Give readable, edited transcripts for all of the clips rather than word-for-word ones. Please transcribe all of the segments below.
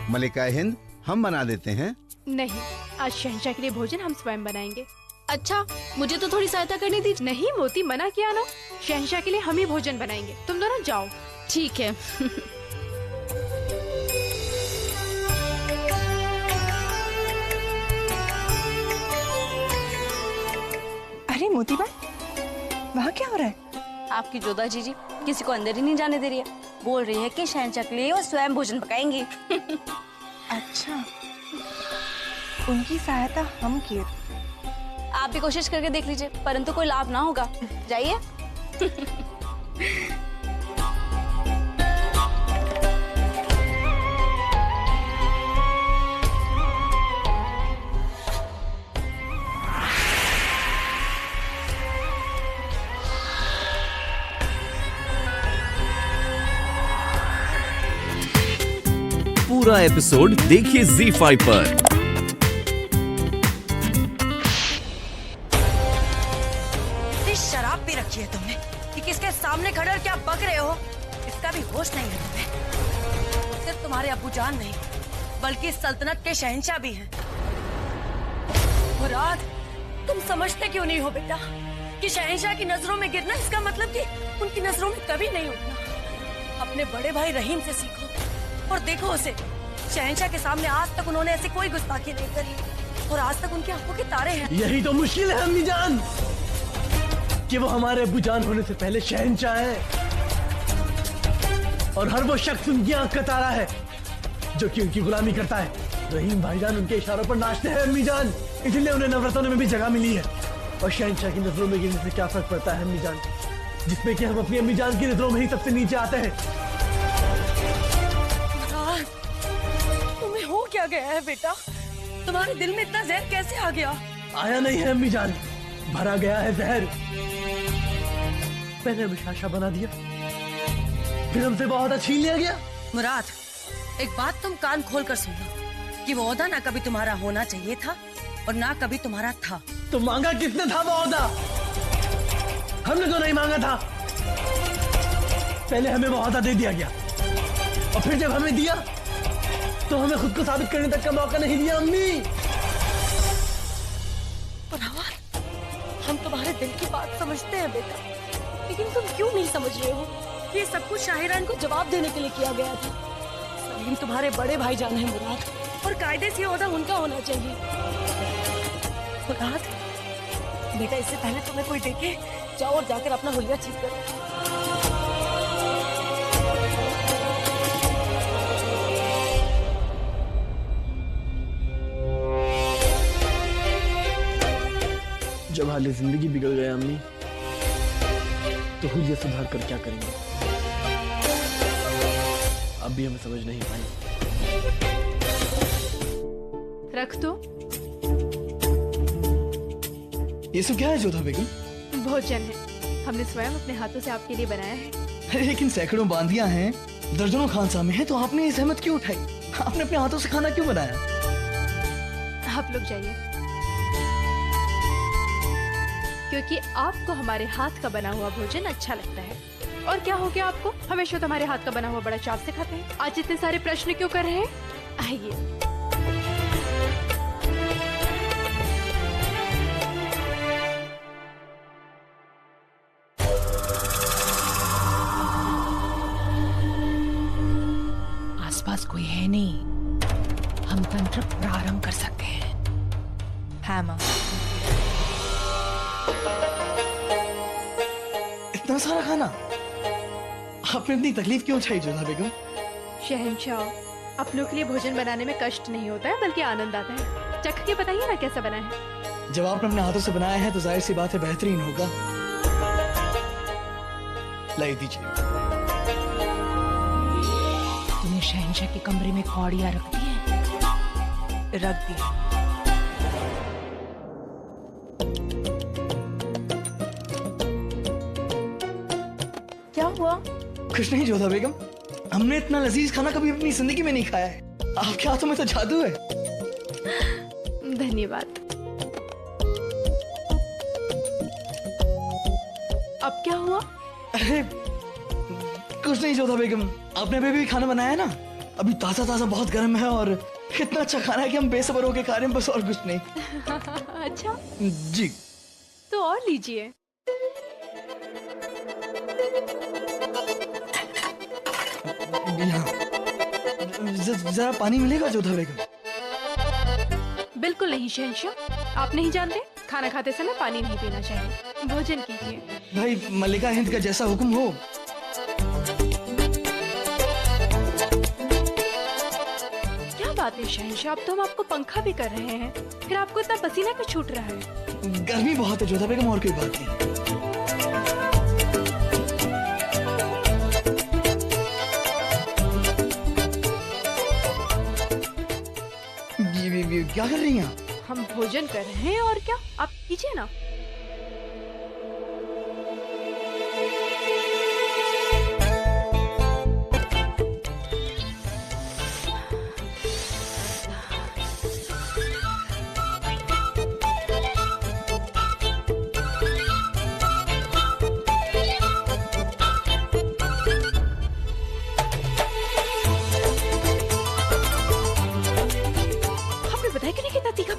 मलिका हिंद, हम बना देते हैं। नहीं, आज शहंशाह के लिए भोजन हम स्वयं बनाएंगे। अच्छा, मुझे तो थोड़ी सहायता करनी थी। नहीं मोती, मना किया ना। शहंशाह के लिए हम ही भोजन बनाएंगे, तुम दोनों जाओ। ठीक है। अरे मोतीबाई, वहाँ क्या हो रहा है? आपकी जोधा जीजी किसी को अंदर ही नहीं जाने दे रही है। बोल रही है कि शहंशाह के लिए वो स्वयं भोजन पकाएंगी। अच्छा, उनकी सहायता हम किए। आप भी कोशिश करके देख लीजिए, परंतु कोई लाभ ना होगा। जाइए। पूरा एपिसोड देखिए ZEE5 पर। शराब पी रखी है तुमने कि किसके सामने खड़े और क्या बक रहे हो, इसका भी होश नहीं है तुम्हें। सिर्फ तुम्हारे अब्बू जान नहीं, बल्कि सल्तनत के शहंशाह भी हैं। मुराद, तुम समझते क्यों नहीं हो बेटा कि शहंशाह की नजरों में गिरना इसका मतलब कि उनकी नजरों में कभी नहीं उठना। अपने बड़े भाई रहीम से सीखो और देखो उसे। शहंशाह के सामने आज तक उन्होंने ऐसी कोई गुस्ताखी नहीं करी और आज तक उनकी आंखों के तारे हैं। यही तो मुश्किल है अम्मी जान, कि वो हमारे अब्बू जान होने से पहले शहंशाह है और हर वो शख्स उनकी आंख का तारा है जो कि उनकी गुलामी करता है। रहीम भाईजान उनके इशारों पर नाचते हैं अम्मी जान, इसलिए उन्हें नवरतों में भी जगह मिली है। और शहंशाह की नजरों में गिरने से क्या फर्क पड़ता है अम्मी जान, जिसमें कि हम अपनी अम्मी जान की नजरों में ही सबसे नीचे आते हैं। तुम्हें हो क्या गया है बेटा? तुम्हारे दिल में इतना जहर कैसे आ गया? आया नहीं है अम्मी जान, भरा गया है जहर। पहले हमें शाह बना दिया, फिर हमसे बहुत छीन लिया गया। मुराद, एक बात तुम कान खोल कर सुनो कि वो ओहदा ना कभी तुम्हारा होना चाहिए था और ना कभी तुम्हारा था। तो मांगा किसने था वो ओहदा? हमने तो नहीं मांगा था। पहले हमें वो ओहदा दे दिया गया और फिर जब हमें दिया तो हमें खुद को साबित करने तक का मौका नहीं दिया अम्मी। हम तुम्हारे दिल की बात समझते हैं बेटा, लेकिन तुम क्यों नहीं समझ रहे हो? ये सब कुछ शाहिरान को जवाब देने के लिए किया गया था। सलीम तुम्हारे बड़े भाईजान हैं मुराद, और कायदे से ओहदा उनका होना चाहिए। मुराद बेटा, इससे पहले तुम्हें कोई देखे, जाओ और जाकर अपना हुलिया ठीक करो। जब हाल जिंदगी बिगड़ गया अम्मी, तो हुलिया सुधार कर क्या करेंगे? अब भी हमें समझ नहीं पाई। रख दो। ये सब क्या है जोधा बेगम? भोजन है, हमने स्वयं अपने हाथों से आपके लिए बनाया है। लेकिन सैकड़ों बांदियां हैं, दर्जनों खानसामे हैं, तो आपने ये सहमत क्यों उठाई? आपने अपने हाथों से खाना क्यों बनाया? आप लोग जाइए, क्योंकि आपको हमारे हाथ का बना हुआ भोजन अच्छा लगता है। और क्या हो गया आपको? हमेशा तो हमारे हाथ का बना हुआ बड़ा चाव से खाते हैं। आज इतने सारे प्रश्न क्यों कर रहे हैं? आइए। आसपास कोई है नहीं, हम तंत्र प्रारंभ कर सकते हैं। हाँ माँ। इतना सारा खाना आपने इतनी तकलीफ क्यों उठाई जोधा बेगम? शहंशाह, अपनों के लिए भोजन बनाने में कष्ट नहीं होता है, बल्कि आनंद आता है। चख के बताइए ना कैसा बना है। जब आपने अपने हाथों से बनाया है तो जाहिर सी बात है बेहतरीन होगा। लाई दीजिए। तूने शहंशाह के कमरे में कौड़ियां रख दी है? रख दी। क्या हुआ? कुछ नहीं जोधा बेगम, हमने इतना लजीज खाना कभी अपनी जिंदगी में नहीं खाया है। आपके हाथों में तो जादू है। धन्यवाद। अब क्या हुआ? अरे कुछ नहीं जोधा बेगम, आपने अभी भी खाना बनाया ना, अभी ताजा ताजा बहुत गर्म है और इतना अच्छा खाना है कि हम बेसब्र होके खा रहे हैं, बस और कुछ नहीं। अच्छा जी तो और लीजिए। हाँ। जरा पानी मिलेगा जोधा बेगम? बिल्कुल नहीं शहंशाह, आप नहीं जानते खाना खाते समय पानी नहीं पीना चाहिए। भोजन कीजिए। भाई मल्लिका हिंद का जैसा हुक्म हो। क्या बात है शहंशाह, अब तो हम आपको पंखा भी कर रहे हैं, फिर आपको इतना पसीना क्यों छूट रहा है? गर्मी बहुत है जोधा बेगम, और कोई बात नहीं। क्या कर रही हैं? हम भोजन कर रहे हैं और क्या, आप कीजिए ना।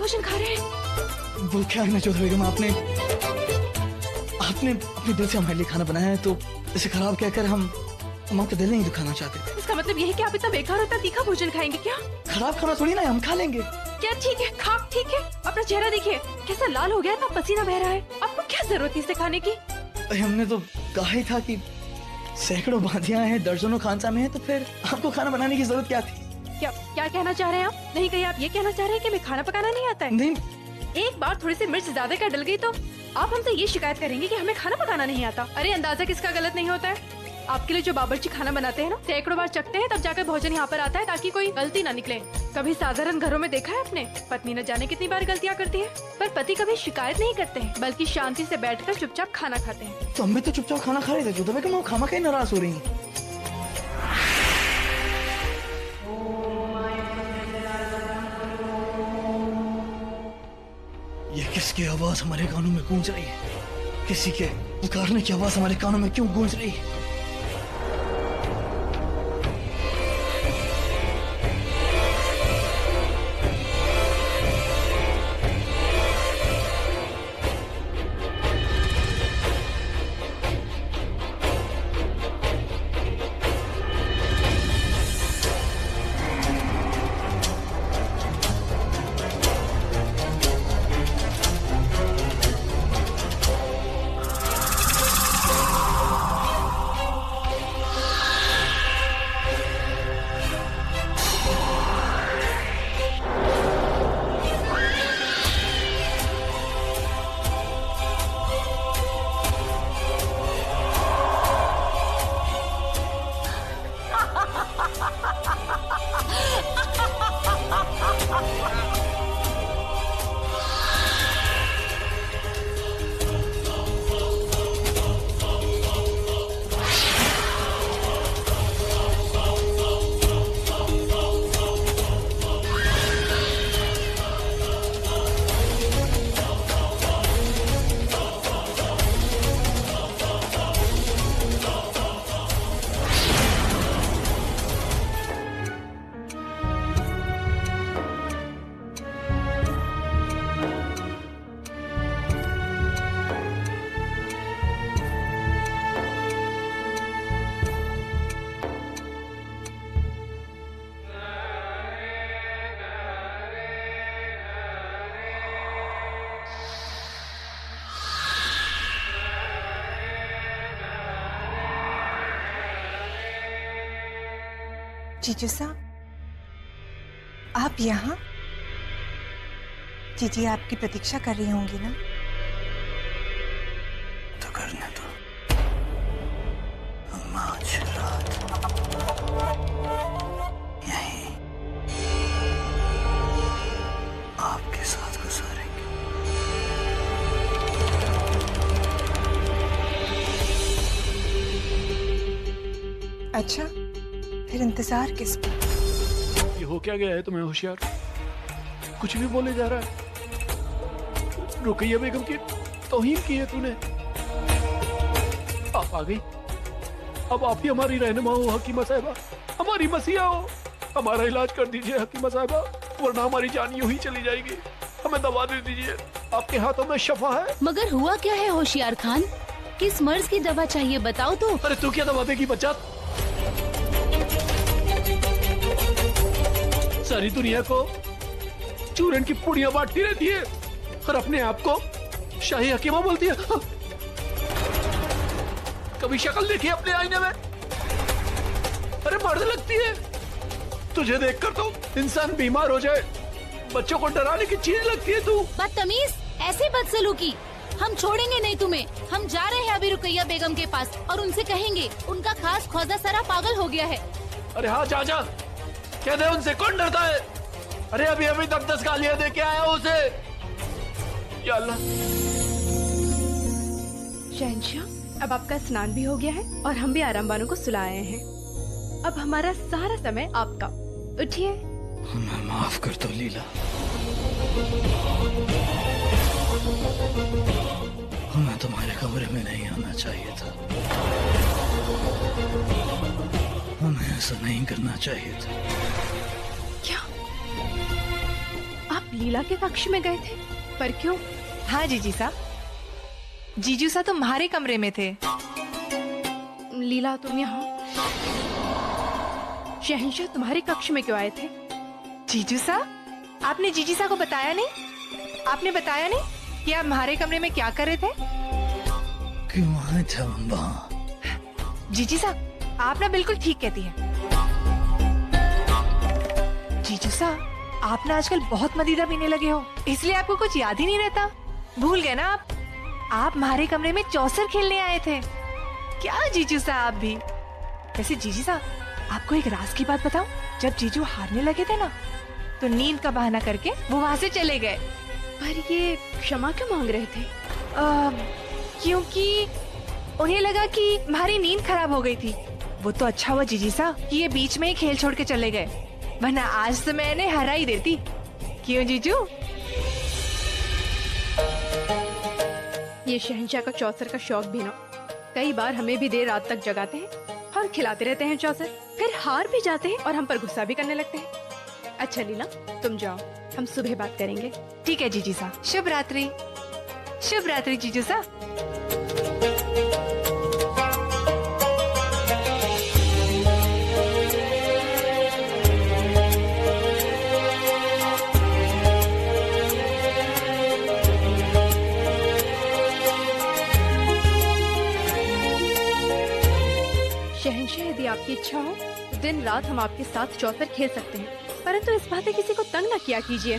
भोजन खा रहे हैं। वो क्या है ना जोधा बेगम, आपने अपने दिल से हमारे लिए खाना बनाया है, तो इसे खराब कहकर हम आपका दिल नहीं दुखाना चाहते। इसका मतलब यह है कि आप इतना बेकार और इतना तीखा भोजन खाएंगे क्या? खराब खाना थोड़ी ना है, हम खा लेंगे। क्या ठीक है, खा ठीक है। अपना चेहरा देखिए कैसा लाल हो गया, इतना पसीना बह रहा है। आपको क्या जरूरत थी इसे खाने की? हमने तो कहा ही था कि सैकड़ों बाधियां हैं, दर्जनों खानसामे हैं, तो फिर आपको खाना बनाने की जरूरत क्या थी? क्या कहना चाह रहे हैं आप? नहीं कहीं आप ये कहना चाह रहे हैं कि मैं खाना पकाना नहीं आता है? नहीं। एक बार थोड़ी सी मिर्च ज्यादा का डल गई तो आप हमसे ये शिकायत करेंगे कि हमें खाना पकाना नहीं आता। अरे अंदाजा किसका गलत नहीं होता है। आपके लिए जो बावर्ची खाना बनाते हैं ना, सैकड़ों बार चखते हैं तब जाकर भोजन यहाँ पर आता है, ताकि कोई गलती ना निकले। कभी साधारण घरों में देखा है आपने, पत्नी न जाने कितनी बार गलतियाँ करती है, पर पति कभी शिकायत नहीं करते हैं, बल्कि शांति से बैठकर चुपचाप खाना खाते हैं। तो हम भी तो चुपचाप खाना खा रहे थे, तो वो खामा कहीं नाराज हो रही है। ये किसकी आवाज हमारे कानों में गूंज रही है? किसी के पुकारने की आवाज हमारे कानों में क्यों गूंज रही है? जीजू साहब, आप यहाँ? जीजी आपकी प्रतीक्षा कर रही होंगी ना? तो करने दो। हम आज रात यहीं आपके साथ गुजारेंगे। अच्छा, फिर इंतजार किसका? ये हो क्या गया है तुम्हें होशियार? कुछ भी बोले जा रहा है। रुकैया बेगम की तौहीन की है तूने। आप आ गई, अब आप ही हमारी रहनुमा हो, हकीमा साहिबा, हमारी मसीहा हो। हमारा इलाज कर दीजिए हकीमा साहबा, वरना हमारी जान यूं ही चली जाएगी। हमें दवा दे दीजिए, आपके हाथों में शफा है। मगर हुआ क्या है होशियार खान? किस मर्ज की दवा चाहिए बताओ तो। अरे तू क्या दवा देगी बच्चा? सारी दुनिया को चूरन की पुड़ियां बांटती रहती है और अपने आप को शाही हकीमा बोलती है। कभी शक्ल देखी अपने आईने में? अरे मर्द लगती है। तुझे देखकर तो इंसान बीमार हो जाए, बच्चों को डराने की चीज लगती है तू। बदतमीज, ऐसे बदसलूकी। हम छोड़ेंगे नहीं तुम्हें। हम जा रहे हैं अभी रुकैया बेगम के पास और उनसे कहेंगे उनका खास ख्वाजा सारा पागल हो गया है। अरे हाँ जा जा, कह दे उनसे, कौन डरता है? अरे अभी अभी 10 गालियां दे के आया उसे। या अल्लाह। शहंशाह, अब आपका स्नान भी हो गया है और हम भी आराम बानो को सुलाए हैं। अब हमारा सारा समय आपका। उठिए। हमें माफ कर दो लीला, हमें तुम्हारे कमरे में नहीं आना चाहिए था, हमें ऐसा नहीं करना चाहिए था। क्या आप लीला के कक्ष में गए थे? पर क्यों? हाँ जीजी सा, जीजू सा तुम्हारे कमरे में थे। लीला तुम यहाँ? शहंशाह तुम्हारे कक्ष में क्यों आए थे? जीजू सा, आपने जीजी सा को बताया नहीं? आपने बताया नहीं कि आप हमारे कमरे में क्या कर रहे थे? क्यों आए थे हम वहाँ? जीजी सा, आप ना बिल्कुल ठीक कहती हैं। जीजू सा, आप ना आजकल बहुत मदिरा पीने लगे हो, इसलिए आपको कुछ याद ही नहीं रहता। भूल गए ना आप? आप हमारे कमरे में चौसर खेलने आए थे। क्या जीजू सा आप भी? वैसे जीजी सा, आपको एक राज की बात बताऊं? जब जीजू हारने लगे थे ना, तो नींद का बहाना करके वो वहाँ से चले गए। पर ये क्षमा क्यों मांग रहे थे? क्योंकि उन्हें लगा कि हमारी नींद खराब हो गई थी। वो तो अच्छा हुआ जीजी सा कि ये बीच में ही खेल छोड़ के चले गए, वरना आज तो मैं इन्हें हरा ही देती। क्यों जीजू? ये शहंशाह का चौसर का शौक भी ना, कई बार हमें भी देर रात तक जगाते हैं और खिलाते रहते हैं चौसर, फिर हार भी जाते हैं और हम पर गुस्सा भी करने लगते हैं। अच्छा लीला, तुम जाओ, हम सुबह बात करेंगे। ठीक है जीजी सा। शुभ रात्रि। शुभ रात्रि जीजू सा। शहंशाह, यदि आपकी इच्छा हो तो दिन रात हम आपके साथ चौसर खेल सकते हैं, परंतु इस बातें किसी को तंग न किया कीजिए।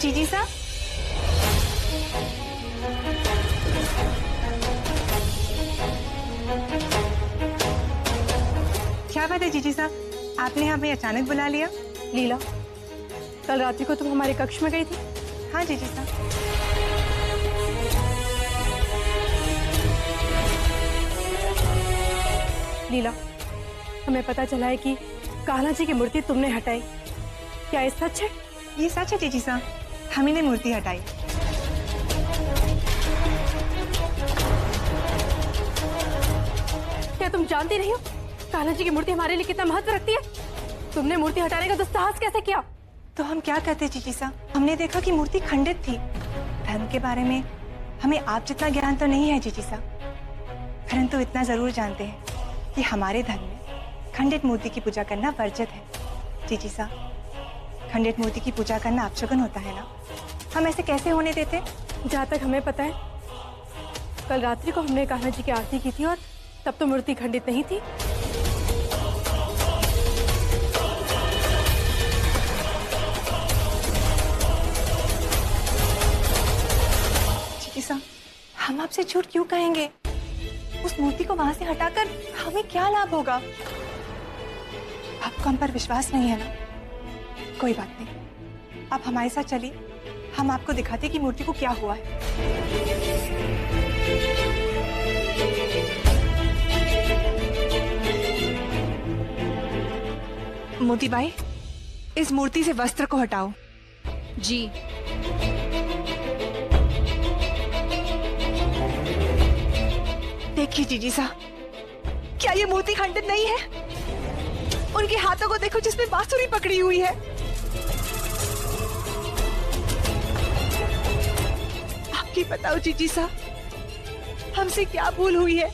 जीजी सा, क्या बात है जीजी सा, आपने हमें अचानक बुला लिया? लीला, कल रात्रि को तुम हमारे कक्ष में गई थी? हाँ जीजी सा। लीला, हमें पता चला है कि कान्हा जी की मूर्ति तुमने हटाई। क्या ये सच है? ये सच है जीजी सा, हम ही ने मूर्ति हटाई। क्या तुम जानती नहीं हो कान्हा जी की मूर्ति हमारे लिए कितना महत्व रखती है? तुमने मूर्ति हटाने का दुस्साहस कैसे किया? तो हम क्या कहते जीजी सा, हमने देखा कि मूर्ति खंडित थी। धर्म के बारे में हमें आप जितना ज्ञान तो नहीं है जीजी सा, परंतु इतना जरूर जानते हैं कि हमारे धर्म में खंडित मूर्ति की पूजा करना वर्जित है। जीजी सा, खंडित मूर्ति की पूजा करना अपशगुन होता है ना, हम ऐसे कैसे होने देते? जहाँ तक हमें पता है, कल रात्रि को हमने कान्हा जी की आरती की थी और तब तो मूर्ति खंडित नहीं थी। हम आपसे झूठ क्यों कहेंगे? उस मूर्ति को वहां से हटाकर हमें क्या लाभ होगा? आपको हम पर विश्वास नहीं है ना? कोई बात नहीं, आप हमारे साथ चलिए, हम आपको दिखाते हैं कि मूर्ति को क्या हुआ है। मोती बाई, इस मूर्ति से वस्त्र को हटाओ। जी। देखिए जीजी साहब, क्या ये मूर्ति खंडित नहीं है? उनके हाथों को देखो जिसमें बांसुरी पकड़ी हुई है। आप ही बताओ जीजी साहब, हमसे क्या भूल हुई है?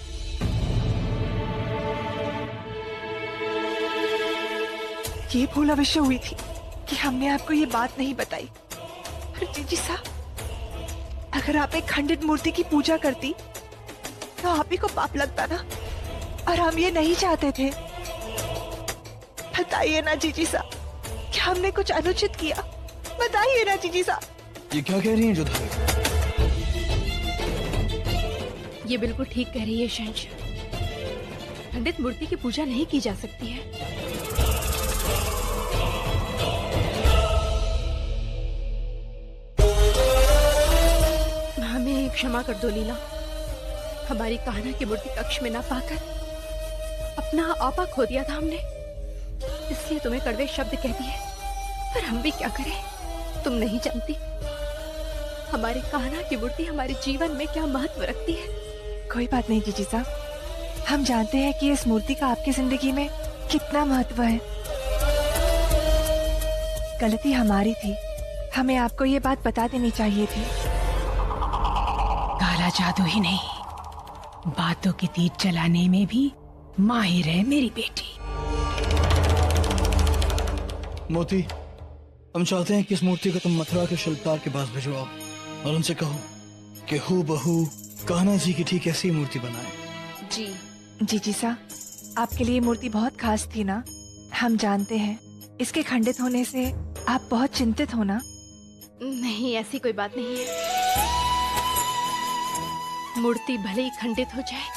ये भूल अवश्य हुई थी कि हमने आपको ये बात नहीं बताई। पर जीजी साहब, अगर आप एक खंडित मूर्ति की पूजा करती तो आप ही को पाप लगता ना, और हम ये नहीं चाहते थे। बताइए ना जीजी साहब, क्या हमने कुछ अनुचित किया? बताइए ना जीजी साहब। ये क्या कह रही हैं जोधा? ये बिल्कुल ठीक कह रही है शहंशाह। खंडित मूर्ति की पूजा नहीं की जा सकती है। हमें क्षमा कर दो लीला, हमारी कान्हा की मूर्ति कक्ष में ना पाकर अपना आपा खो दिया था हमने, इसलिए तुम्हें कड़वे शब्द कह दिए। पर हम भी क्या करें, तुम नहीं जानती हमारी कान्हा की मूर्ति हमारे जीवन में क्या महत्व रखती है। कोई बात नहीं जीजी साहब, हम जानते हैं कि इस मूर्ति का आपकी जिंदगी में कितना महत्व है। गलती हमारी थी, हमें आपको ये बात बता देनी चाहिए थी। काला जादू ही नहीं, बातों की तीर चलाने में भी माहिर है मेरी बेटी। मोती, हम चाहते हैं कि इस मूर्ति को तुम मथुरा के शिल्पकार के पास भिजवाओ और उनसे कहो कि हूबहू कान्हा जी की ठीक ऐसी मूर्ति बनाए। जी। जीजी साहब, आपके लिए मूर्ति बहुत खास थी ना? हम जानते हैं, इसके खंडित होने से आप बहुत चिंतित हो ना? नहीं, ऐसी कोई बात नहीं है। मूर्ति भले ही खंडित हो जाए,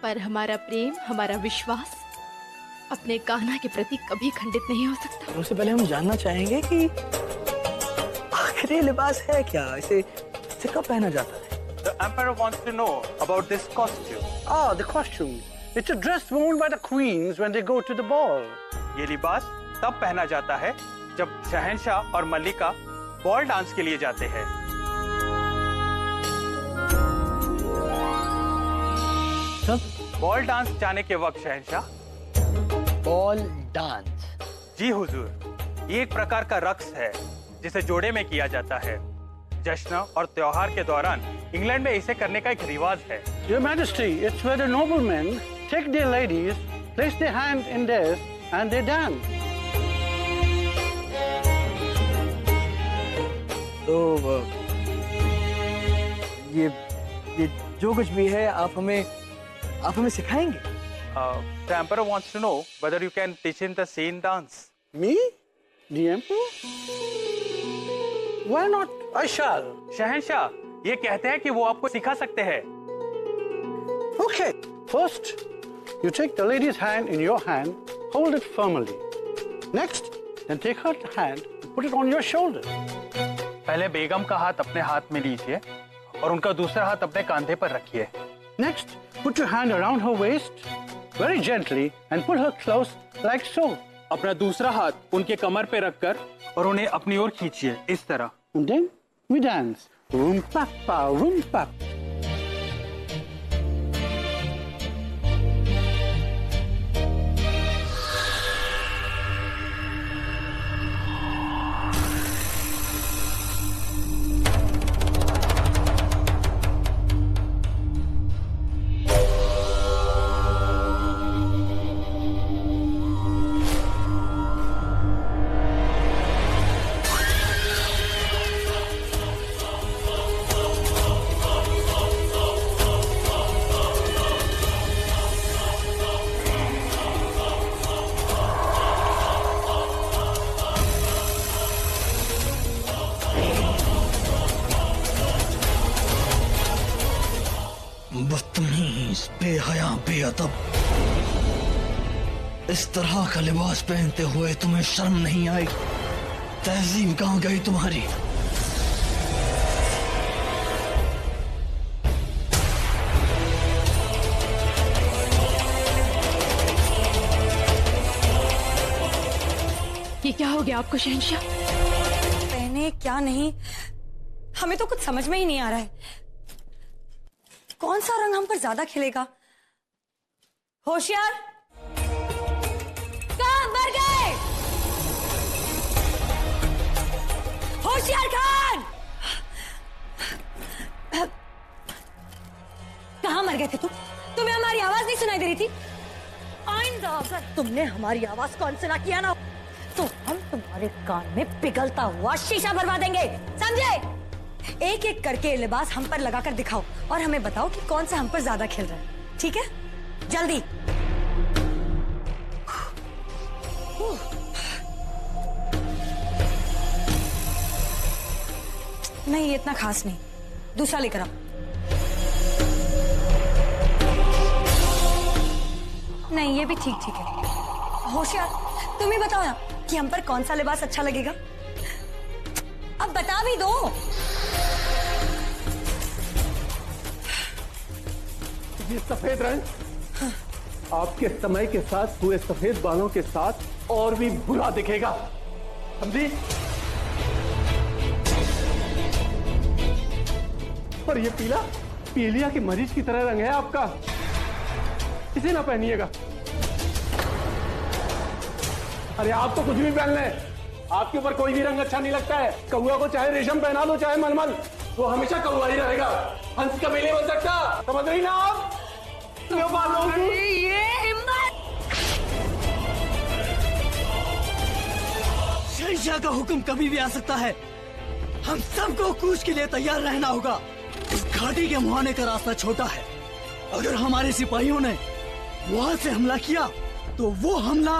पर हमारा प्रेम, हमारा विश्वास अपने कान्हा के प्रति कभी खंडित नहीं हो सकता। उससे पहले हम जानना चाहेंगे कि आखिर ये लिबास है क्या? इसे कब पहना जाता है? The emperor wants to know about this costume. Ah, the costume. It's a dress worn by the queens when they go to the ball. ये लिबास तब पहना जाता है जब शहंशाह और मल्लिका बॉल डांस के लिए जाते हैं। बॉल डांस जाने के वक्त शहंशाह। Ball dance? जी हुजूर, ये एक प्रकार का रक्स है जिसे जोड़े में किया जाता है। जश्न और त्योहार के दौरान इंग्लैंड में इसे करने का एक रिवाज है। Your Majesty, it's where the noblemen take their ladies, place their hand in theirs, and they dance. तो ये जो कुछ भी है आप हमें सिखाएंगे? The emperor wants to know whether you can teach him the same dance. Me? The emperor? Why not? I shall. शहंशाह, ये कहते हैं कि वो आपको सिखा सकते हैं। Okay. First, you take the lady's hand in your hand, hold it firmly. Next, then take her hand and put it on your shoulder. पहले बेगम का हाथ अपने हाथ में लीजिए और उनका दूसरा हाथ अपने कंधे पर रखिए। Next, put your hand around her waist, very gently, and pull her close like so. अपना दूसरा हाथ उनके कमर पे रखकर और उन्हें अपनी ओर खींचिए, इस तरह। And then we dance. Room papa, room papa. बदतमीज, बेहया, बेअदब। इस तरह का लिबास पहनते हुए तुम्हें शर्म नहीं आई? तहजीब कहाँ गई तुम्हारी? ये क्या हो गया आपको शहंशाह? पहने क्या नहीं, हमें तो कुछ समझ में ही नहीं आ रहा है। कौन सा रंग हम पर ज्यादा खिलेगा? होशियार, कहाँ मर गए? होशियार खान, कहाँ मर गए थे तुम? तुम्हें हमारी आवाज नहीं सुनाई दे रही थी? आइंदा अगर तुमने हमारी आवाज को अनसुना किया ना, तो हम तुम्हारे कान में पिघलता हुआ शीशा भरवा देंगे, समझे? एक एक करके लिबास हम पर लगाकर दिखाओ और हमें बताओ कि कौन सा हम पर ज्यादा खिल रहा है, ठीक है? जल्दी। नहीं, ये इतना खास नहीं, दूसरा लेकर आओ। नहीं, ये भी ठीक ठीक है। होशियार, तुम ही बताओ ना कि हम पर कौन सा लिबास अच्छा लगेगा। अब बता भी दो। ये सफेद रंग आपके समय के साथ हुए सफेद बालों के साथ और भी बुरा दिखेगा, समझी? और ये पीला, पीलिया के मरीज की तरह रंग है आपका, इसे ना पहनिएगा। अरे आप तो कुछ भी पहन लें, आपके ऊपर कोई भी रंग अच्छा नहीं लगता है। कौआ को चाहे रेशम पहना दो, चाहे मलमल, वो हमेशा कौआ ही रहेगा, हंस कभी नहीं बन सकता, समझ रही ना आप? ये हिम्मत! शहंशाह का हुक्म कभी भी आ सकता है, हम सबको कूच के लिए तैयार रहना होगा। इस घाटी के मुहाने का रास्ता छोटा है, अगर हमारे सिपाहियों ने वहां से हमला किया तो वो हमला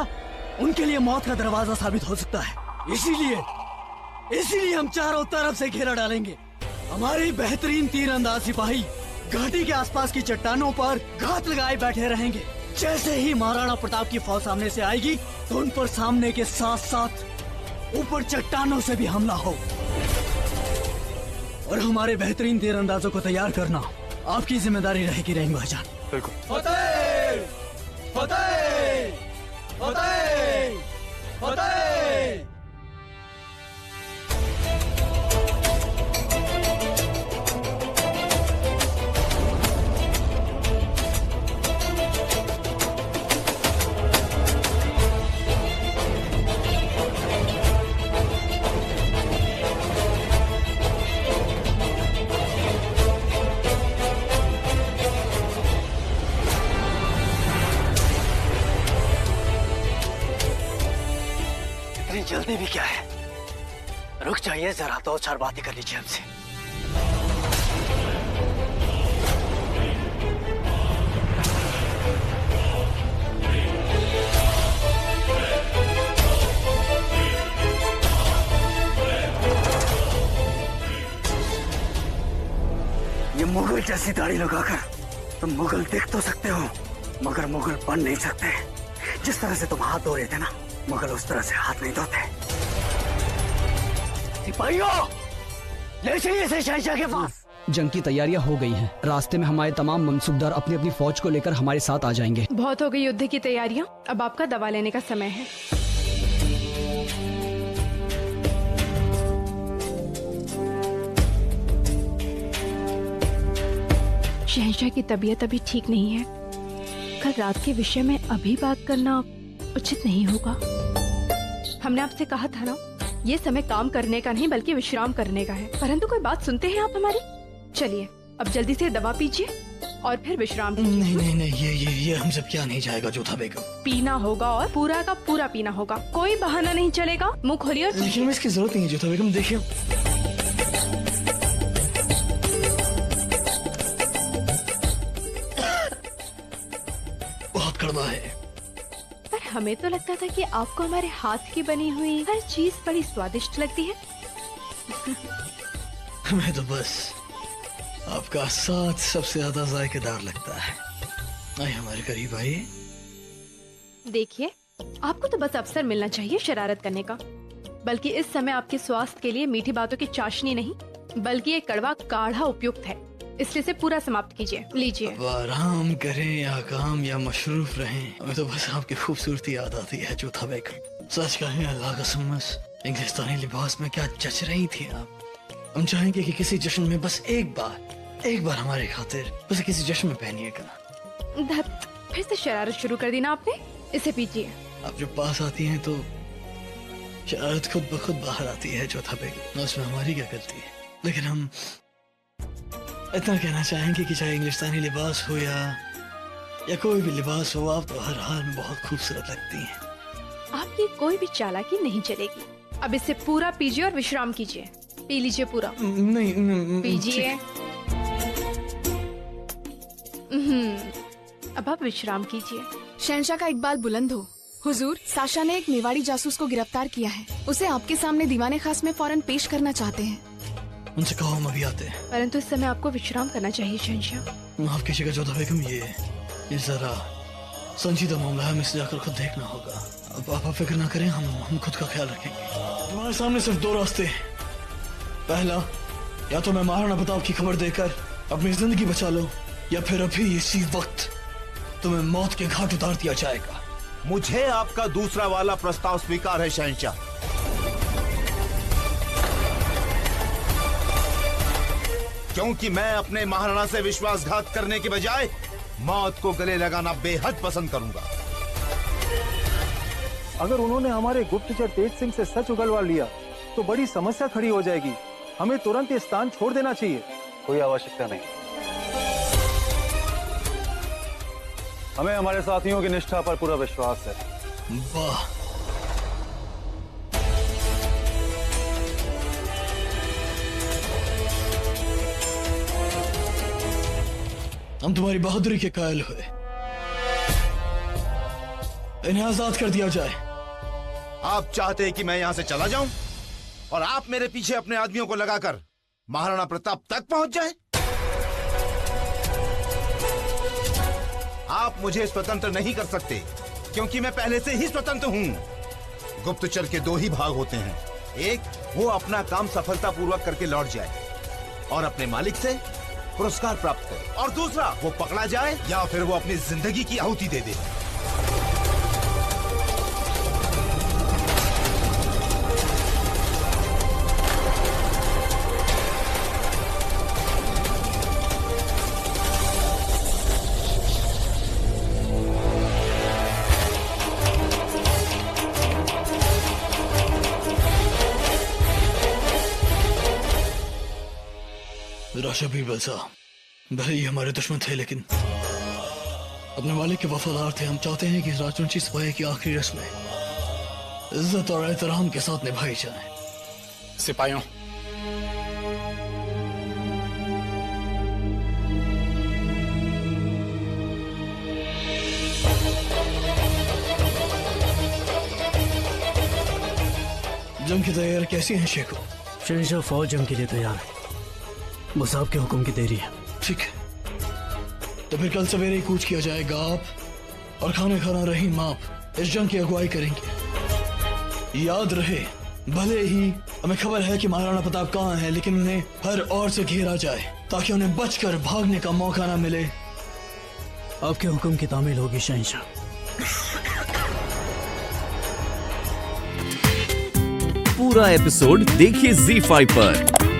उनके लिए मौत का दरवाजा साबित हो सकता है। इसीलिए हम चारों तरफ से घेरा डालेंगे। हमारे बेहतरीन तीरंदाज सिपाही घाटी के आसपास की चट्टानों पर घात लगाए बैठे रहेंगे। जैसे ही महाराणा प्रताप की फौज सामने से आएगी तो उन पर सामने के साथ साथ ऊपर चट्टानों से भी हमला हो। और हमारे बेहतरीन तीरंदाजों को तैयार करना आपकी जिम्मेदारी रहेगी रहीम भाईजान। बिल्कुल। फतेह! फतेह! फतेह! फतेह! जल्दी भी क्या है, रुक जाइए जरा, दो चार बातें कर लीजिए हमसे। ये मुगल जैसी दाढ़ी लगाकर तुम मुगल देख तो सकते हो, मगर मुगल बन नहीं सकते। जिस तरह से तुम हाथ धो रहे थे ना, मुगल उस तरह से हाथ नहीं धोते। सिपाहियों, ले चलिए इसे शहंशाह के पास। जंग की तैयारियां हो गई हैं। रास्ते में हमारे तमाम मंसूबदार अपनी अपनी फौज को लेकर हमारे साथ आ जाएंगे। बहुत हो गई युद्ध की तैयारियां, अब आपका दवा लेने का समय है। शहंशाह की तबीयत अभी ठीक नहीं है, कल रात के विषय में अभी बात करना उचित नहीं होगा। हमने आपसे कहा था ना, ये समय काम करने का नहीं बल्कि विश्राम करने का है, परंतु कोई बात सुनते हैं आप हमारी? चलिए अब जल्दी से दवा पीजिए और फिर विश्राम कीजिए। नहीं, ये हमसे क्या नहीं जाएगा जोधा बेगम। पीना होगा और पूरा का पूरा पीना होगा, कोई बहाना नहीं चलेगा। मुंह खोलिए। लेकिन इसकी जरूरत नहीं है जोधा बेगम, देखिए बहुत कड़वा है। पर हमें तो लगता था कि आपको हमारे हाथ की बनी हुई हर चीज बड़ी स्वादिष्ट लगती है। हमें तो बस आपका साथ सबसे ज्यादा जायकेदार लगता है। आइए हमारे करीब आइए। देखिए, आपको तो बस अवसर मिलना चाहिए शरारत करने का, बल्कि इस समय आपके स्वास्थ्य के लिए मीठी बातों की चाशनी नहीं बल्कि एक कड़वा काढ़ा उपयुक्त है, इसलिए से पूरा समाप्त कीजिए। लीजिए। अब आराम करें या काम या मशरूफ रहें, हमें तो बस आपकी खूबसूरती याद आती है चौथा बेगम। सच कहें अल्लाह का सम्मस, इंग्लिस्तानी लिबास में क्या जच रही थी आप। हम चाहेंगे कि किसी जश्न में बस एक बार हमारे खातिर बस किसी जश्न में पहनिएगा। धत, फिर से शरारत शुरू कर दी ना आपने। इसे पीजिए। आप जब पास आती हैं तो शरारत खुद ब खुद बाहर आती है चौथा बेगम, उसमें हमारी क्या गलती है। लेकिन हम इतना कहना चाहेंगे कि चाहे इंग्लिस्तानी लिबास हो या कोई भी लिबास हो, आप तो हर हाल में बहुत खूबसूरत लगती हैं। आपकी कोई भी चालाकी नहीं चलेगी। अब इसे पूरा पीजिए और विश्राम कीजिए। पी लीजिए पूरा। नहीं पीजिए। अब आप विश्राम कीजिए। शहंशाह का इकबाल बुलंद हो। हुजूर, साशा ने एक मेवाड़ी जासूस को गिरफ्तार किया है। उसे आपके सामने दीवाने खास में फौरन पेश करना चाहते हैं। उनसे कहो हम अभी आते हैं। परंतु इस समय आपको विश्राम करना चाहिए शहंशाह। माफ कीजिएगा चौथा बेगम, ये जरा संजीदा मामला है, हमें इसे जाकर खुद देखना होगा। अब आप फिक्र ना करें, हम खुद का ख्याल रखेंगे। तुम्हारे सामने सिर्फ दो रास्ते हैं। पहला, या तो मैं महाराणा प्रताप की खबर देकर अपनी जिंदगी बचा लो, या फिर अभी इसी वक्त तुम्हें मौत के घाट उतार दिया जाएगा। मुझे आपका दूसरा वाला प्रस्ताव स्वीकार है शहंशाह। क्योंकि मैं अपने महाराणा से विश्वासघात करने के बजाय मौत को गले लगाना बेहद पसंद करूंगा। अगर उन्होंने हमारे गुप्तचर तेज सिंह से सच उगलवा लिया तो बड़ी समस्या खड़ी हो जाएगी। हमें तुरंत ये स्थान छोड़ देना चाहिए। कोई आवश्यकता नहीं। हमें हमारे साथियों की निष्ठा पर पूरा विश्वास है। वाह, हम तुम्हारी बहादुरी के कायल हुए। इन्हें आजाद कर दिया जाए। आप चाहते हैं कि मैं यहां से चला जाऊं और आप मेरे पीछे अपने आदमियों को लगाकर महाराणा प्रताप तक पहुंच जाएं? आप मुझे स्वतंत्र नहीं कर सकते, क्योंकि मैं पहले से ही स्वतंत्र हूं। गुप्तचर के दो ही भाग होते हैं, एक वो अपना काम सफलतापूर्वक करके लौट जाए और अपने मालिक से पुरस्कार प्राप्त करे, और दूसरा वो पकड़ा जाए या फिर वो अपनी जिंदगी की आहुति दे दे। राशा बीरबल साहब, भले ही हमारे दुश्मन थे लेकिन अपने मालिक के वफादार थे। हम चाहते हैं कि राजवंशी सिपाही की आखिरी रस्में इज्जत और एहतराम के साथ निभाई जाए। सिपाहियों, जंग की तैयारी कैसी है शेखो? शहंशाह, फौज जंग के लिए तैयार है, बस आपके हुक्म की देरी है। ठीक है, तो फिर कल सवेरे ही कूच किया जाएगा। आप और खाना रहीम आप इस जंग की अगुवाई करेंगे। याद रहे, भले ही हमें खबर है कि महाराणा प्रताप कहाँ है, लेकिन उन्हें हर ओर से घेरा जाए ताकि उन्हें बचकर भागने का मौका न मिले। आपके हुक्म की तामील होगी शहंशाह। पूरा एपिसोड देखिए ZEE5 पर।